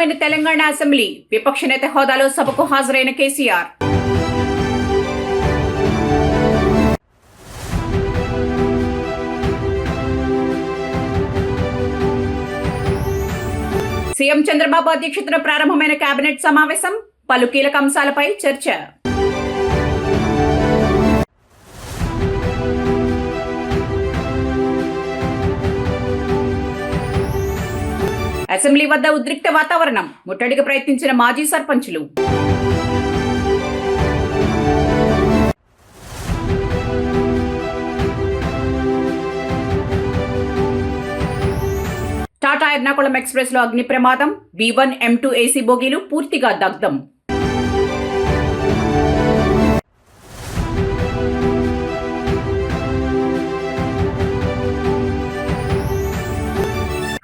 ప్రారంభమైన తెలంగాణ అసెంబ్లీ విపక్ష నేత హోదాలో సభకు హాజరైన కేసీఆర్. సీఎం చంద్రబాబు అధ్యక్షతన ప్రారంభమైన కేబినెట్ సమావేశం, పలు కీలక అంశాలపై చర్చ. అసెంబ్లీ వద్ద ఉద్రిక్త వాతావరణం, ముట్టడికి ప్రయత్నించిన మాజీ సర్పంచులు. టాటా ఎర్నాకుళం ఎక్స్ప్రెస్ లో అగ్ని ప్రమాదం, V1 M2 AC బోగీలు పూర్తిగా దగ్ధం.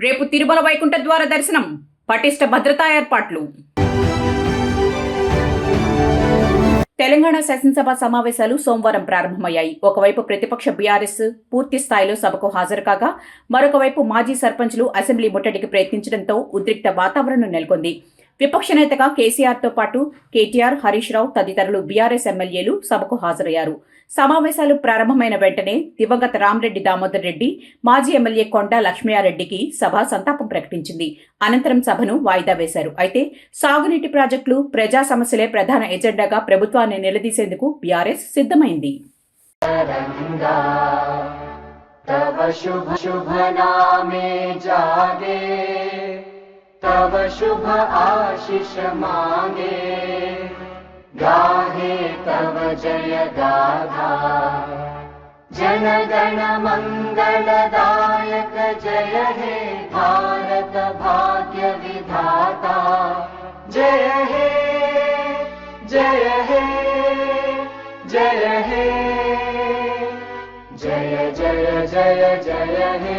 రేపు తిరుమల వైకుంఠ ద్వార దర్శనం, పటిష్ట భద్రతా ఏర్పాట్లు. తెలంగాణ శాసనసభ సమావేశాలు సోమవారం ప్రారంభమయ్యాయి. ఒకవైపు ప్రతిపక్ష బీఆర్ఎస్ పూర్తి స్థాయిలో సభకు హాజరు కాగా, మరొకవైపు మాజీ సర్పంచ్లు అసెంబ్లీ ముట్టడికి ప్రయత్నించడంతో ఉద్రిక్త వాతావరణం నెలకొంది. విపక్ష నేతగా కేసీఆర్తో పాటు కేటీఆర్, హరీష్ రావు తదితరులు బీఆర్ఎస్ ఎమ్మెల్యేలు సభకు హాజరయ్యారు. సమావేశాలు ప్రారంభమైన వెంటనే దివంగత రామరెడ్డి దామోదర్ రెడ్డి, మాజీ ఎమ్మెల్యే కొండా లక్ష్మయ్యారెడ్డికి సభ సంతాపం ప్రకటించింది. అనంతరం సభను వాయిదా వేశారు. అయితే సాగునీటి ప్రాజెక్టులు, ప్రజా సమస్యలే ప్రధాన ఎజెండాగా ప్రభుత్వాన్ని నిలదీసేందుకు బీఆర్ఎస్ సిద్ధమైంది. तव शुभ आशीष मांगे, गाहे तव जय गाथा, जन गण मंगलदायक जय हे भारत भाग्य विधाता, जय हे जय हे जय हे जय जय जय जय हे.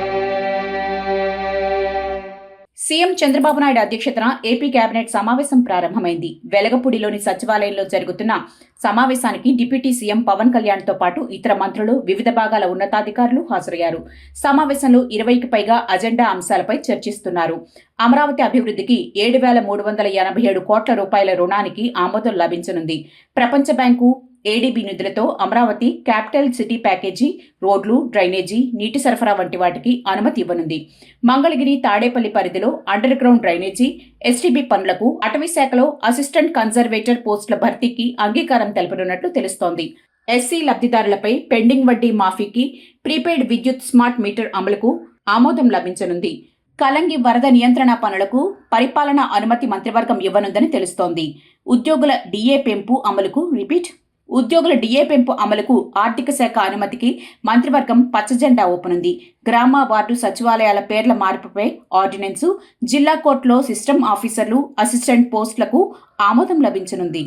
సీఎం చంద్రబాబు నాయుడు అధ్యక్షతన ఏపీ కేబినెట్ సమావేశం ప్రారంభమైంది. వెలగపూడిలోని సచివాలయంలో జరుగుతున్న సమావేశానికి డిప్యూటీ సీఎం పవన్ కళ్యాణ్తో పాటు ఇతర మంత్రులు, వివిధ భాగాల ఉన్నతాధికారులు హాజరయ్యారు. సమావేశంలో 20కి పైగా అజెండా అంశాలపై చర్చిస్తున్నారు. అమరావతి అభివృద్ధికి 7,387 కోట్ల రూపాయల రుణానికి ఆమోదం లభించనుంది. ప్రపంచ బ్యాంకు, ఏడీబీ నిధులతో అమరావతి క్యాపిటల్ సిటీ ప్యాకేజీ, రోడ్లు, డ్రైనేజీ, నీటి సరఫరా వంటి వాటికి అనుమతి ఇవ్వనుంది. మంగళగిరి, తాడేపల్లి పరిధిలో అండర్ గ్రౌండ్ డ్రైనేజీ, ఎస్టీబీ పనులకు అటవీ శాఖలో అసిస్టెంట్ కన్జర్వేటర్ పోస్టుల భర్తీకి అంగీకారం తెలపనున్నట్లు తెలుస్తోంది. ఎస్సీ లబ్ధిదారులపై పెండింగ్ వడ్డీ మాఫీకి, ప్రీపెయిడ్ విద్యుత్ స్మార్ట్ మీటర్ అమలుకు ఆమోదం లభించనుంది. కలంగి వరద నియంత్రణ పనులకు పరిపాలనా అనుమతి మంత్రివర్గం ఇవ్వనుందని తెలుస్తోంది. ఉద్యోగుల డిఏ పెంపు అమలుకు ఆర్థిక శాఖ అనుమతికి మంత్రివర్గం పచ్చజెండా ఊపనుంది. గ్రామ, వార్డు సచివాలయాల పేర్ల మార్పుపై ఆర్డినెన్సు, జిల్లా కోర్టులో సిస్టమ్ ఆఫీసర్లు, అసిస్టెంట్ పోస్టులకు ఆమోదం లభించనుంది.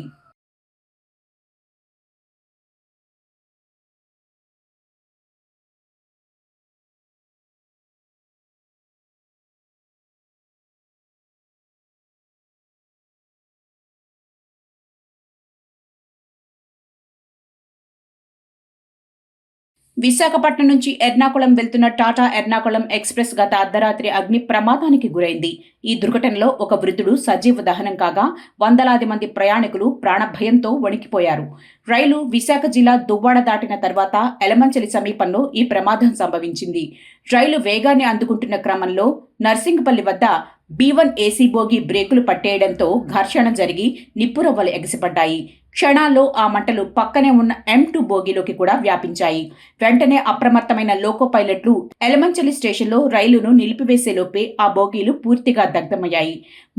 విశాఖపట్నం నుంచి ఎర్నాకుళం వెళ్తున్న టాటా ఎర్నాకుళం ఎక్స్ప్రెస్ గత అర్ధరాత్రి అగ్ని ప్రమాదానికి గురైంది. ఈ దుర్ఘటనలో ఒక వృద్ధుడు సజీవ దహనం కాగా, వందలాది మంది ప్రయాణికులు ప్రాణభయంతో వణికిపోయారు. రైలు విశాఖ జిల్లా దువ్వాడ దాటిన తర్వాత ఎలమంచలి సమీపంలో ఈ ప్రమాదం సంభవించింది. రైలు వేగాన్ని అందుకుంటున్న క్రమంలో నర్సింగ్పల్లి వద్ద B1 AC బోగి బ్రేకులు పట్టేయడంతో ఘర్షణ జరిగి నిప్పురవ్వలు ఎగసిపడ్డాయి. క్షణాల్లో ఆ మంటలు పక్కనే ఉన్న M2 బోగిలోకి కూడా వ్యాపించాయి. వెంటనే అప్రమత్తమైన లోకో పైలట్లు ఎలమంచలి స్టేషన్లో రైలును నిలిపివేసేలోపే ఆ బోగీలు పూర్తిగా దగ్ధమయ్యాయి.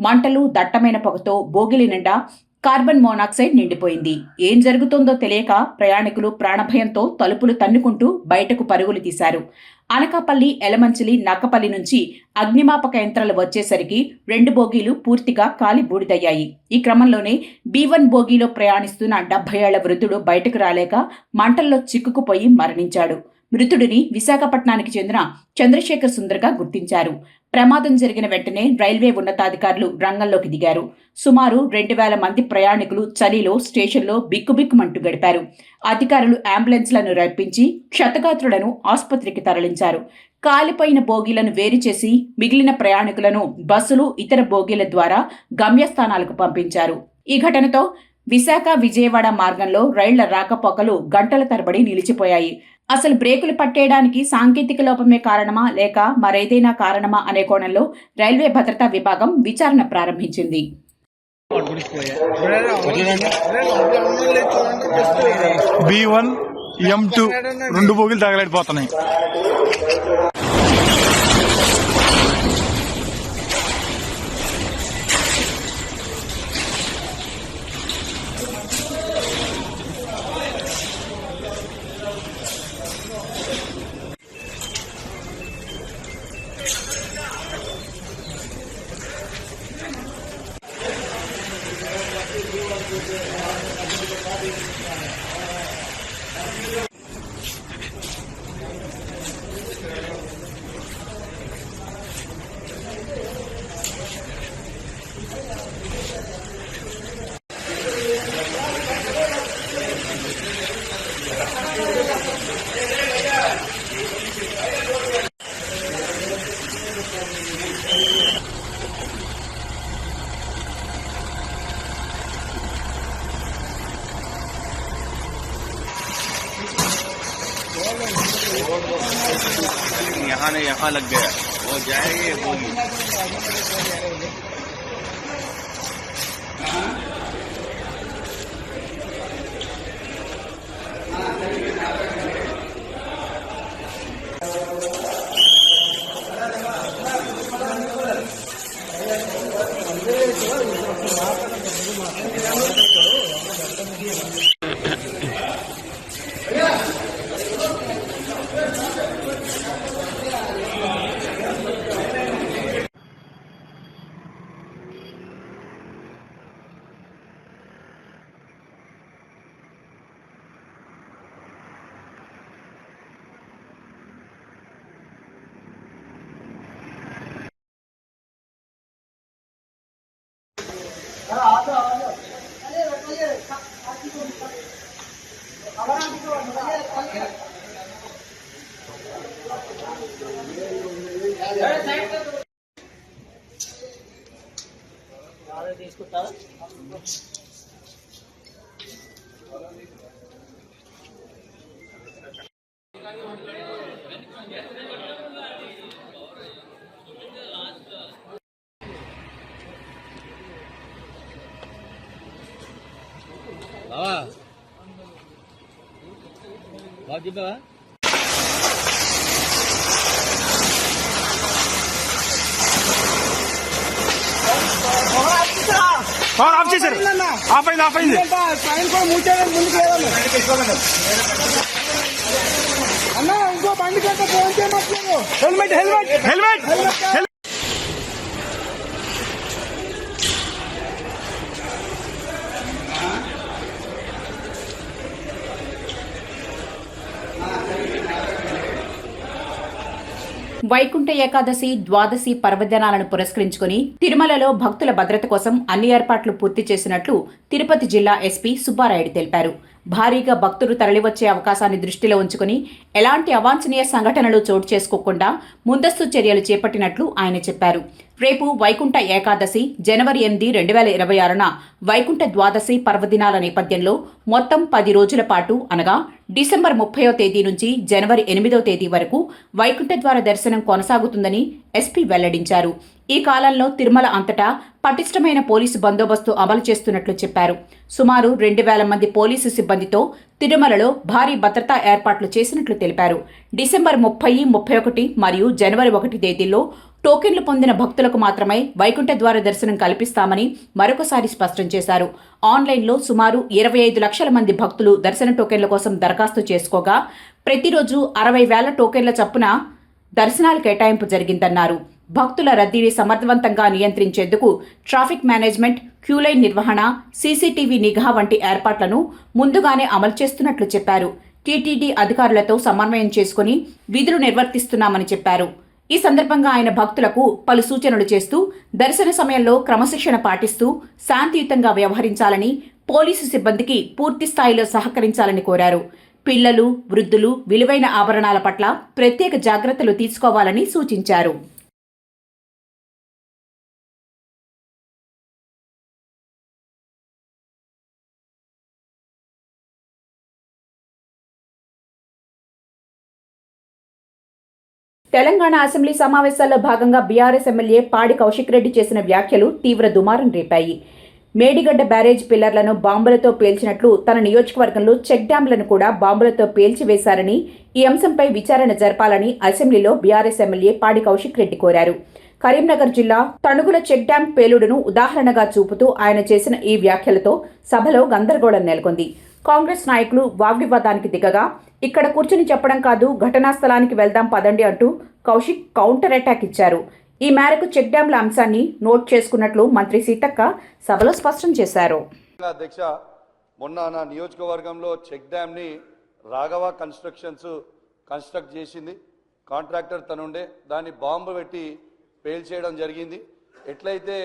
మంటలు, దట్టమైన పొగతో బోగిలి నిండా కార్బన్ మోనాక్సైడ్ నిండిపోయింది. ఏం జరుగుతోందో తెలియక ప్రయాణికులు ప్రాణభయంతో తలుపులు తన్నుకుంటూ బయటకు పరుగులు తీశారు. అనకాపల్లి, ఎలమంచిలి, నక్కపల్లి నుంచి అగ్నిమాపక యంత్రాలు వచ్చేసరికి 2 బోగీలు పూర్తిగా కాలి బూడిదయ్యాయి. ఈ క్రమంలోనే B1 బోగీలో ప్రయాణిస్తున్న 70 ఏళ్ల వృద్ధుడు బయటకు రాలేక మంటల్లో చిక్కుకుపోయి మరణించాడు. మృతుడిని విశాఖపట్నానికి చెందిన చంద్రశేఖర్ సుందర్గా గుర్తించారు. ప్రమాదం జరిగిన వెంటనే రైల్వే ఉన్నతాధికారులు రంగంలోకి దిగారు. సుమారు 2,000 మంది ప్రయాణికులు చలిలో స్టేషన్లో బిక్కుబిక్కుమంటూ గడిపారు. అధికారులు అంబులెన్స్లను రప్పించి క్షతగాత్రులను ఆసుపత్రికి తరలించారు. కాలిపోయిన బోగీలను వేరు చేసి మిగిలిన ప్రయాణికులను బస్సులు, ఇతర బోగీల ద్వారా గమ్యస్థానాలకు పంపించారు. ఈ ఘటనతో విశాఖ విజయవాడ మార్గంలో రైళ్ల రాకపోకలు గంటల తరబడి నిలిచిపోయాయి. అసలు బ్రేకులు పట్టేయడానికి సాంకేతిక లోపమే కారణమా లేక మరేదైనా కారణమా అనే కోణంలో రైల్వే భద్రతా విభాగం విచారణ ప్రారంభించింది. B1, M2 2 బోగీలు తగలడిపోతున్నాయి. यहाँ ने यहाँ लग गया, वो जाएंगे होगी। పవర్ ఆఫ్ చేశారు. ఆఫ్ అయింది. అన్న ఇంకో బండి కంటే ఫోన్ చేయమట్లేదు. హెల్మెట్. వైకుంఠ ఏకాదశి, ద్వాదశి పర్వదినాలను పురస్కరించుకుని తిరుమలలో భక్తుల భద్రత కోసం అన్ని ఏర్పాట్లు పూర్తి చేసినట్లు తిరుపతి జిల్లా ఎస్పీ సుబ్బారాయుడు తెలిపారు. భారీగా భక్తులు తరలివచ్చే అవకాశాన్ని దృష్టిలో ఉంచుకుని ఎలాంటి అవాంఛనీయ సంఘటనలు చోటు చేసుకోకుండా ముందస్తు చర్యలు చేపట్టినట్లు ఆయన చెప్పారు. రేపు వైకుంఠ ఏకాదశి జనవరి 8, 2026న వైకుంఠ ద్వాదశి పర్వదినాల నేపథ్యంలో మొత్తం 10 రోజుల పాటు అనగా డిసెంబర్ 30వ తేదీ నుంచి జనవరి 8వ తేదీ వరకు వైకుంఠ ద్వార దర్శనం కొనసాగుతుందని ఎస్పీ వెల్లడించారు. ఈ కాలంలో తిరుమల అంతటా పటిష్టమైన పోలీసు బందోబస్తు అమలు చేస్తున్నట్లు చెప్పారు. సుమారు 2,000 మంది పోలీసు సిబ్బందితో తిరుమలలో భారీ భద్రతా ఏర్పాట్లు చేసినట్లు తెలిపారు. డిసెంబర్ 30, 31 మరియు జనవరి 1 తేదీల్లో టోకెన్లు పొందిన భక్తులకు మాత్రమే వైకుంఠ ద్వార దర్శనం కల్పిస్తామని మరొకసారి స్పష్టం చేశారు. ఆన్లైన్లో సుమారు 25 లక్షల మంది భక్తులు దర్శన టోకెన్ల కోసం దరఖాస్తు చేసుకోగా ప్రతిరోజు 60,000 టోకెన్ల చొప్పున దర్శనాల కేటాయింపు జరిగిందన్నారు. భక్తుల రద్దీని సమర్థవంతంగా నియంత్రించేందుకు ట్రాఫిక్ మేనేజ్మెంట్, క్యూలైన్ నిర్వహణ, సీసీటీవీ నిఘా వంటి ఏర్పాట్లను ముందుగానే అమలు చేస్తున్నట్లు చెప్పారు. టీటీడీ అధికారులతో సమన్వయం చేసుకుని విధులు నిర్వర్తిస్తున్నామని చెప్పారు. ఈ సందర్భంగా ఆయన భక్తులకు పలు సూచనలు చేస్తూ దర్శన సమయంలో క్రమశిక్షణ పాటిస్తూ శాంతియుతంగా వ్యవహరించాలని, పోలీసు సిబ్బందికి పూర్తి స్థాయిలో సహకరించాలని కోరారు. పిల్లలు, వృద్ధులు విలువైన ఆభరణాల పట్ల ప్రత్యేక జాగ్రత్తలు తీసుకోవాలని సూచించారు. తెలంగాణ అసెంబ్లీ సమావేశాల్లో భాగంగా బీఆర్ఎస్ ఎమ్మెల్యే పాడి కౌశిక్ రెడ్డి చేసిన వ్యాఖ్యలు తీవ్ర దుమారం రేపాయి. మేడిగడ్డ బ్యారేజ్ పిల్లర్లను బాంబులతో పేల్చినట్లు తన నియోజకవర్గంలో చెక్ డ్యాంలను కూడా బాంబులతో పేల్చివేశారని, ఈ అంశంపై విచారణ జరపాలని అసెంబ్లీలో బీఆర్ఎస్ ఎమ్మెల్యే పాడి కౌశిక్ రెడ్డి కోరారు. కరీంనగర్ జిల్లా తణుగుల చెక్ డ్యాం పేలుడును ఉదాహరణగా చూపుతూ ఆయన చేసిన ఈ వ్యాఖ్యలతో సభలో గందరగోళం నెలకొంది. కాంగ్రెస్ నాయకులు వాగ్వివాదానికి దిగగా, ఇక్కడ కూర్చుని చెప్పడం కాదు, ఘటనా స్థలానికి వెళ్దాం పదండి అంటూ కౌశిక్ కౌంటర్ అటాక్ ఇచ్చారు. ఈ మేరకు చెక్ డ్యాంల అంశాన్ని నోట్ చేసుకున్నట్లు మంత్రి సీతక్క సభలో స్పష్టం చేశారు. అధ్యక్ష, మొన్న నా నియోజకవర్గంలో చెక్ డ్యామ్ని రాఘవ కన్స్ట్రక్ట్ చేసింది. కాంట్రాక్టర్ తనుండే దాన్ని బాంబు పెట్టి పేల్చేయడం జరిగింది. ఎట్లయితే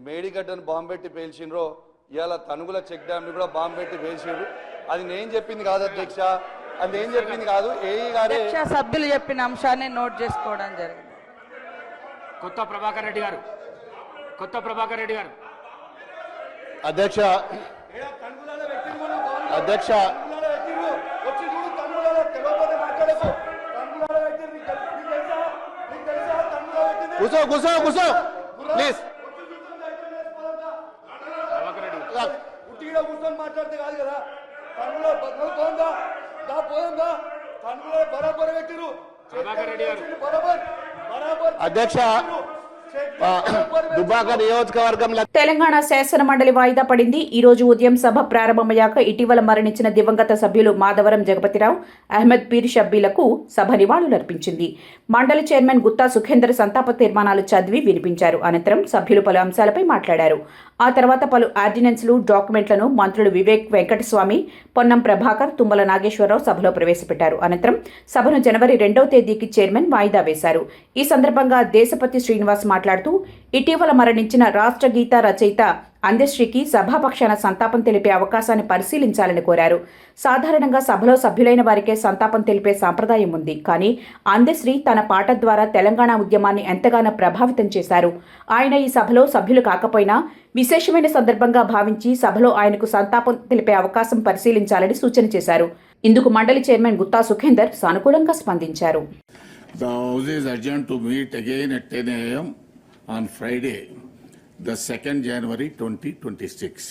మేడిగడ్డను బాంబు పెట్టి పేల్చిండ్రో ఇవాళ తణుగుల చెక్ డ్యామ్ని కూడా బాంబు పెట్టి పేల్చిండ్రు. అది నేను చెప్పింది కాదు అధ్యక్ష, అది నేను చెప్పింది కాదు, ఏఈ గారే సభ్యులు చెప్పిన అంశాన్ని నోట్ చేసుకోవడం జరిగింది. కొత్త ప్రభాకర్ రెడ్డి గారు అధ్యక్ష కూసో ప్లీజ్. కూర్చొని మాట్లాడితే కాదు కదా, తనులో పోయిందా తనులో బరాబర్ పెట్టిరు అధ్యక్ష. దుబ్బాక నియోజకవర్గంలో తెలంగాణ శాసన మండలి వాయిదా పడింది. ఈ రోజు ఉదయం సభ ప్రారంభమయ్యాక ఇటీవల మరణించిన దివంగత సభ్యులు మాధవరం జగపతిరావు, అహ్మద్ పీర్ షబ్బీలకు సభ నివాళులర్పించింది. మండలి చైర్మన్ గుత్తా సుఖేందర్ సంతాప తీర్మానాలు చదివి వినిపించారు. అనంతరం సభ్యులు పలు అంశాలపై మాట్లాడారు. ఆ తర్వాత పలు ఆర్డినెన్స్లు, డాక్యుమెంట్లను మంత్రులు వివేక్ వెంకటస్వామి, పొన్నం ప్రభాకర్, తుమ్మల నాగేశ్వరరావు సభలో ప్రవేశపెట్టారు. అనంతరం సభను జనవరి 2వ తేదీకి చైర్మన్ వాయిదా వేశారు. ఈ సందర్భంగా దేశపతి శ్రీనివాస్ మాట్లాడుతూ, ఇటీవల మరణించిన రాష్ట్ర గీత రచయిత అందశ్రీకి సభాపక్షాన సంతాపం తెలిపే అవకాశాన్ని పరిశీలించాలని కోరారు. సాధారణంగా సభలో సభ్యులైన వారికే సంతాపం తెలిపే సాంప్రదాయం ఉంది. కానీ అందశ్రీ తన పాట ద్వారా తెలంగాణ ఉద్యమాన్ని ఎంతగానో ప్రభావితం చేశారు. ఆయన ఈ సభలో సభ్యులు కాకపోయినా విశేషమైన సందర్భంగా భావించి సభలో ఆయనకు సంతాపం తెలిపే అవకాశం పరిశీలించాలని సూచన చేశారు. ఇందుకు మండలి చైర్మన్ గుత్తా సుఖేందర్ సానుకూలంగా స్పందించారు. The House is adjourned to meet again at 10 a.m. on Friday, the 2nd January 2026.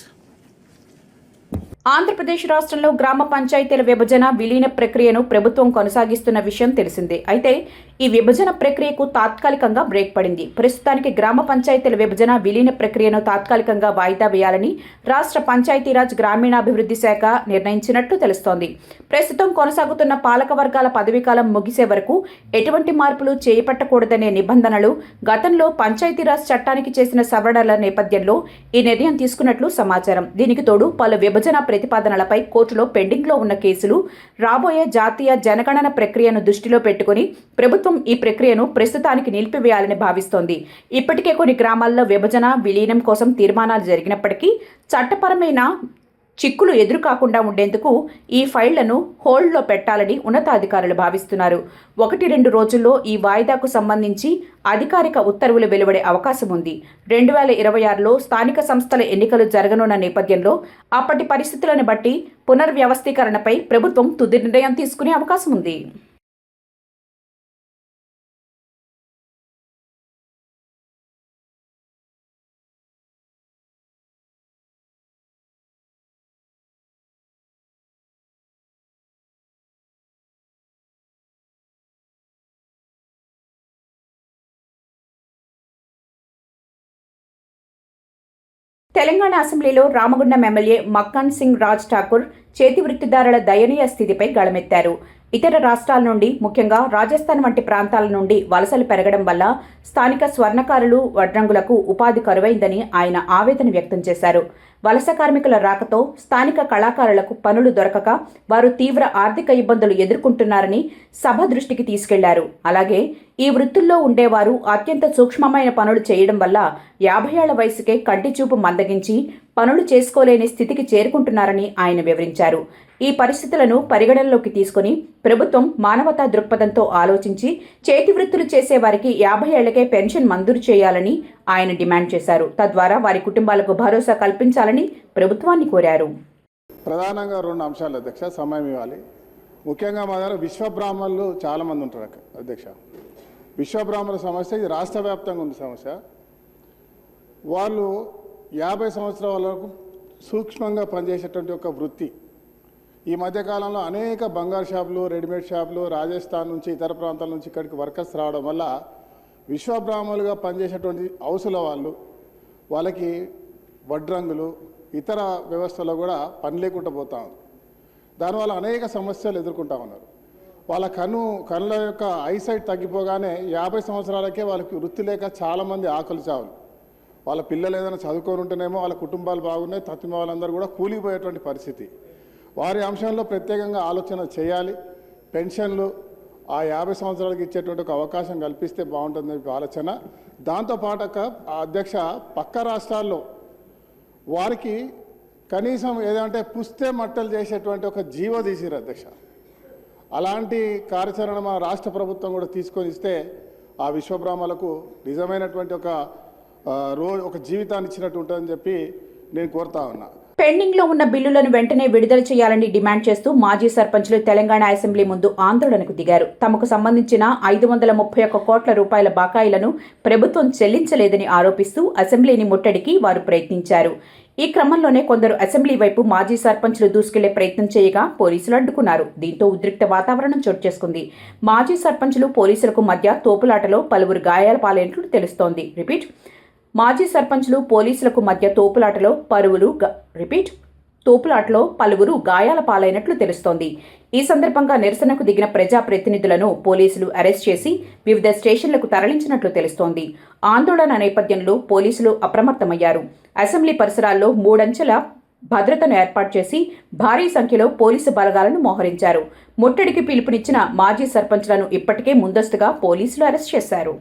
Andhra Pradesh రాష్ట్రంలో గ్రామ పంచాయతీల విభజన, విలీన ప్రక్రియను ప్రభుత్వం కొనసాగిస్తున్న విషయం తెలిసిందే. అయితే ఈ విభజన ప్రక్రియకు తాత్కాలికంగా బ్రేక్ పడింది. ప్రస్తుతానికి గ్రామ పంచాయతీల విభజన, విలీన ప్రక్రియను తాత్కాలికంగా వాయిదా వేయాలని రాష్ట్ర పంచాయతీరాజ్ గ్రామీణాభివృద్ధి శాఖ నిర్ణయించినట్లు తెలుస్తోంది. ప్రస్తుతం కొనసాగుతున్న పాలక వర్గాల పదవీకాలం ముగిసే వరకు ఎటువంటి మార్పులు చేపట్టకూడదనే నిబంధనలు గతంలో పంచాయతీరాజ్ చట్టానికి చేసిన సవరణల నేపథ్యంలో ఈ నిర్ణయం తీసుకున్నట్లు సమాచారం. దీనికి తోడు పలు విభజన ప్రతిపాదనలపై కోర్టులో పెండింగ్లో ఉన్న కేసులు, రాబోయే జాతీయ జనగణన ప్రక్రియను దృష్టిలో పెట్టుకుని ప్రభుత్వం ఈ ప్రక్రియను ప్రస్తుతానికి నిలిపివేయాలని భావిస్తోంది. ఇప్పటికే కొన్ని గ్రామాల్లో విభజన, విలీనం కోసం తీర్మానాలు జరిగినప్పటికీ చట్టపరమైన చిక్కులు ఎదురుకాకుండా ఉండేందుకు ఈ ఫైళ్లను హోల్డ్లో పెట్టాలని ఉన్నతాధికారులు భావిస్తున్నారు. 1-2 రోజుల్లో ఈ వాయిదాకు సంబంధించి అధికారిక ఉత్తర్వులు వెలువడే అవకాశం ఉంది. 2026లో స్థానిక సంస్థల ఎన్నికలు జరగనున్న నేపథ్యంలో అప్పటి పరిస్థితులను బట్టి పునర్వ్యవస్థీకరణపై ప్రభుత్వం తుది నిర్ణయం తీసుకునే అవకాశం ఉంది. తెలంగాణ అసెంబ్లీలో రామగుండం ఎమ్మెల్యే మక్కన్ సింగ్ రాజ్ ఠాకూర్ చేతి వృత్తిదారుల దయనీయ స్థితిపై గళమెత్తారు. ఇతర రాష్ట్రాల నుండి, ముఖ్యంగా రాజస్థాన్ వంటి ప్రాంతాల నుండి వలసలు పెరగడం వల్ల స్థానిక స్వర్ణకారులు, వడ్రంగులకు ఉపాధి కరువైందని ఆయన ఆవేదన వ్యక్తం చేశారు. వలస కార్మికుల రాకతో స్థానిక కళాకారులకు పనులు దొరకక వారు తీవ్ర ఆర్థిక ఇబ్బందులు ఎదుర్కొంటున్నారని సభ దృష్టికి తీసుకెళ్లారు. అలాగే ఈ వృత్తుల్లో ఉండేవారు అత్యంత సూక్ష్మమైన పనులు చేయడం వల్ల 50 ఏళ్ల వయసుకే కంటి చూపు మందగించి పనులు చేసుకోలేని స్థితికి చేరుకుంటున్నారని ఆయన వివరించారు. ఈ పరిస్థితులను పరిగణనలోకి తీసుకుని ప్రభుత్వం మానవతా దృక్పథంతో ఆలోచించి చేతి వృత్తులు చేసే వారికి 50 ఏళ్లకే పెన్షన్ మంజూరు చేయాలని ఆయన డిమాండ్ చేశారు. తద్వారా వారి కుటుంబాలకు భరోసా కల్పించాలని ప్రభుత్వాన్ని కోరారు. ప్రధానంగా 2 అంశాలు అధ్యక్ష, సమయం ఇవ్వాలి. ముఖ్యంగా మా దగ్గర విశ్వబ్రాహ్మణులు చాలామంది ఉంటారు అధ్యక్ష. విశ్వబ్రాహ్మణుల సమస్య ఇది రాష్ట్ర వ్యాప్తంగా ఉంది సమస్య. వాళ్ళు 50 సంవత్సరాల వరకు సూక్ష్మంగా పనిచేసేటువంటి ఒక వృత్తి. ఈ మధ్యకాలంలో అనేక బంగారు షాపులు, రెడీమేడ్ షాపులు, రాజస్థాన్ నుంచి ఇతర ప్రాంతాల నుంచి ఇక్కడికి వర్కర్స్ రావడం వల్ల విశ్వబ్రాహ్మణులుగా పనిచేసేటువంటి హౌసుల వాళ్ళకి వడ్రంగులు ఇతర వ్యవస్థలో కూడా పని లేకుండా పోతా ఉంది. దానివల్ల అనేక సమస్యలు ఎదుర్కొంటా ఉన్నారు. వాళ్ళ కళ్ళ యొక్క ఐసైట్ తగ్గిపోగానే 50 సంవత్సరాలకే వాళ్ళకి వృత్తి లేక చాలామంది ఆకలి చావులు. వాళ్ళ పిల్లలు ఏదైనా చదువుకొని ఉంటేనేమో వాళ్ళ కుటుంబాలు బాగున్నాయి, తత్తిమ వాళ్ళందరూ కూడా కూలిపోయేటువంటి పరిస్థితి. వారి అంశంలో ప్రత్యేకంగా ఆలోచన చేయాలి. పెన్షన్లు ఆ 50 సంవత్సరాలకి ఇచ్చేటువంటి ఒక అవకాశం కల్పిస్తే బాగుంటుందని ఆలోచన. దాంతోపాటు అధ్యక్ష, పక్క రాష్ట్రాల్లో వారికి కనీసం ఏదంటే పుస్తే మట్టలు చేసేటువంటి ఒక జీవో తీసిరు అధ్యక్ష. అలాంటి కార్యాచరణ మా రాష్ట్ర ప్రభుత్వం కూడా తీసుకొని ఇస్తే ఆ విశ్వబ్రాహ్మణులకు నిజమైనటువంటి ఒక జీవితాన్ని ఇచ్చినట్టు ఉంటుందని చెప్పి నేను కోరుతా ఉన్నా. పెండింగ్ లో ఉన్న బిల్లులను వెంటనే విడుదల చేయాలని డిమాండ్ చేస్తూ మాజీ సర్పంచ్లు తెలంగాణ అసెంబ్లీ ముందు ఆందోళనకు దిగారు. తమకు సంబంధించిన 531 కోట్ల రూపాయల బకాయిలను ప్రభుత్వం చెల్లించలేదని ఆరోపిస్తూ అసెంబ్లీని ముట్టడికి వారు ప్రయత్నించారు. ఈ క్రమంలోనే కొందరు అసెంబ్లీ వైపు మాజీ సర్పంచ్లు దూసుకెళ్లే ప్రయత్నం చేయగా పోలీసులు అడ్డుకున్నారు. దీంతో ఉద్రిక్త వాతావరణం చోటు చేసుకుంది. మాజీ సర్పంచ్లు పోలీసులకు మధ్య తోపులాటలో పలువురు గాయాల పాలైనట్లు తెలుస్తోంది. మాజీ సర్పంచ్లు పోలీసులకు మధ్య తోపులాటలో పలువురు గాయాల పాలైనట్లు తెలుస్తోంది. ఈ సందర్భంగా నిరసనకు దిగిన ప్రజాప్రతినిధులను పోలీసులు అరెస్ట్ చేసి వివిధ స్టేషన్లకు తరలించినట్లు తెలుస్తోంది. ఆందోళన నేపథ్యంలో పోలీసులు అప్రమత్తమయ్యారు. అసెంబ్లీ పరిసరాల్లో 3 అంచెల భద్రతను ఏర్పాటు చేసి భారీ సంఖ్యలో పోలీసు బలగాలను మోహరించారు. ముట్టడికి పిలుపునిచ్చిన మాజీ సర్పంచ్లను ఇప్పటికే ముందస్తుగా పోలీసులు అరెస్ట్ చేశారు.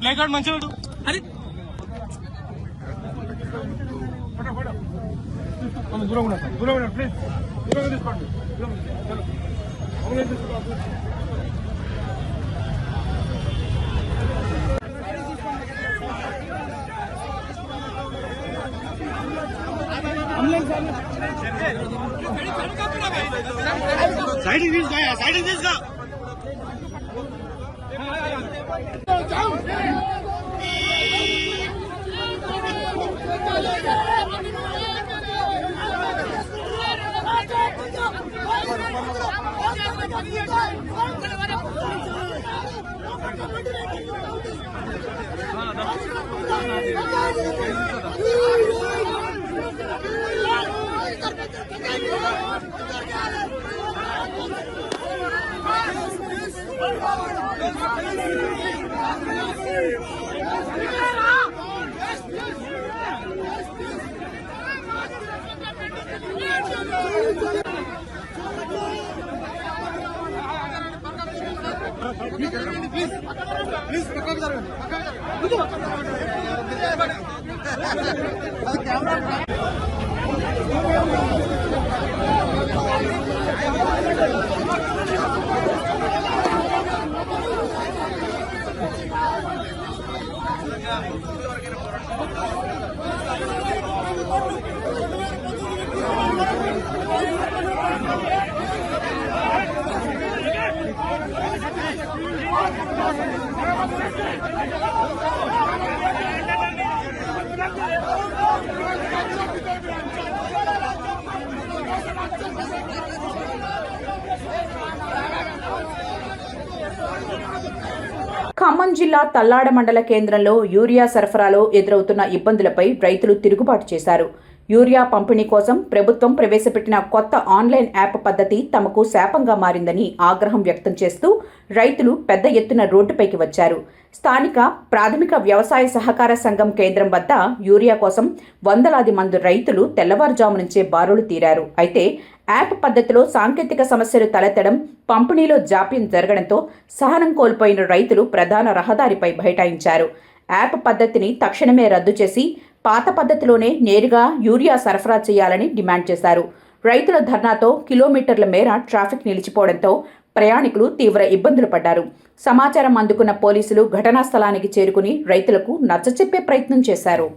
ప్లే కార్డ్ మంచిగా అరే దూరం ప్లీజ్ దూరం తీసుకోండి. సైడ్ తీసుగా ఖమ్మం ఖమ్మం జిల్లా తల్లాడ మండల కేంద్రంలో యూరియా సరఫరాలో ఎదురవుతున్న ఇబ్బందులపై రైతులు తిరుగుబాటు చేశారు. యూరియా పంపిణీ కోసం ప్రభుత్వం ప్రవేశపెట్టిన కొత్త ఆన్లైన్ యాప్ పద్ధతి తమకు శాపంగా మారిందని ఆగ్రహం వ్యక్తం చేస్తూ రైతులు పెద్ద ఎత్తున రోడ్డుపైకి వచ్చారు. స్థానిక ప్రాథమిక వ్యవసాయ సహకార సంఘం కేంద్రం వద్ద యూరియా కోసం వందలాది మంది రైతులు తెల్లవారుజాము నుంచే బారులు తీరారు. అయితే యాప్ పద్ధతిలో సాంకేతిక సమస్యలు తలెత్తడం, పంపిణీలో జాప్యం జరగడంతో సహనం కోల్పోయిన రైతులు ప్రధాన రహదారిపై బైఠాయించారు. యాప్ పద్ధతిని తక్షణమే రద్దు చేసి పాత పద్ధతిలోనే నేరుగా యూరియా సరఫరా చేయాలని డిమాండ్ చేశారు. రైతుల ధర్నాతో కిలోమీటర్ల మేర ట్రాఫిక్ నిలిచిపోవడంతో ప్రయాణికులు తీవ్ర ఇబ్బందులు పడ్డారు. సమాచారం అందుకున్న పోలీసులు ఘటనా స్థలానికి చేరుకుని రైతులకు నచ్చచెప్పే ప్రయత్నం చేశారు.